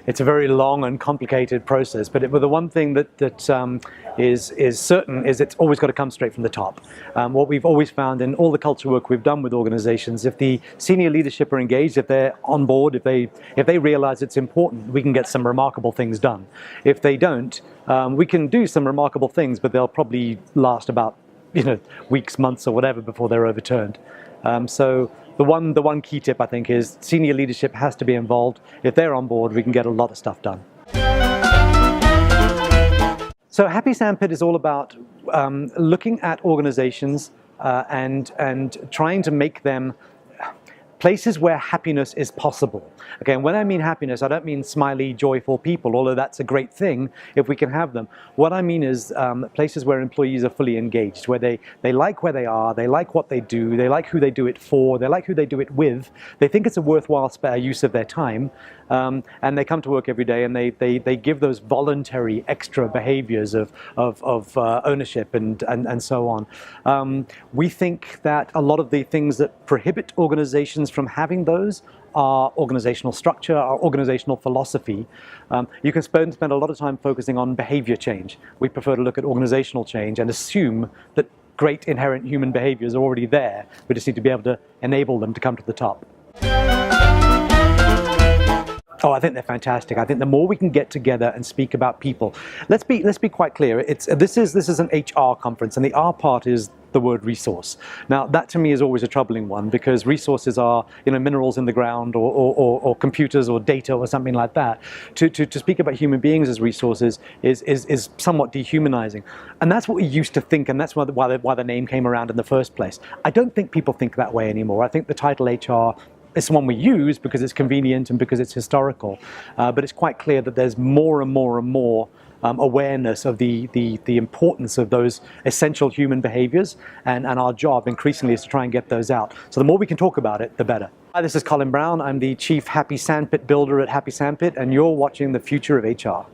it's a very long and complicated process, but the one thing that is certain is it's always got to come straight from the top. What we've always found in all the culture work we've done with organizations, if the senior leadership are engaged, if they're on board, if they realize it's important, we can get some remarkable things done. If they don't, we can do some remarkable things, but they'll probably last about weeks, months, or whatever before they're overturned. So the one key tip, I think, is senior leadership has to be involved. If they're on board, we can get a lot of stuff done. So Happy Sandpit is all about looking at organizations and trying to make them places where happiness is possible. Okay, and when I mean happiness, I don't mean smiley, joyful people, although that's a great thing if we can have them. What I mean is places where employees are fully engaged, where they like where they are, they like what they do, they like who they do it for, they like who they do it with, they think it's a worthwhile spare use of their time, and they come to work every day and they give those voluntary extra behaviors of ownership and so on. We think that a lot of the things that prohibit organizations from having those are organizational structure, our organizational philosophy. You can spend a lot of time focusing on behavior change. We prefer to look at organizational change and assume that great inherent human behaviors are already there. We just need to be able to enable them to come to the top. Oh, I think they're fantastic. I think the more we can get together and speak about people, let's be quite clear. This is an HR conference, and the R part is the word resource. Now, that to me is always a troubling one, because resources are minerals in the ground or computers or data or something like that. To speak about human beings as resources is somewhat dehumanizing, and that's what we used to think, and that's why the name came around in the first place. I don't think people think that way anymore. I think the title HR is one we use because it's convenient and because it's historical, but it's quite clear that there's more and more and more awareness of the importance of those essential human behaviors, and our job increasingly is to try and get those out. So the more we can talk about it, the better. Hi, this is Colin Browne. I'm the Chief Happy Sandpit Builder at Happy Sandpit, and you're watching the future of HR.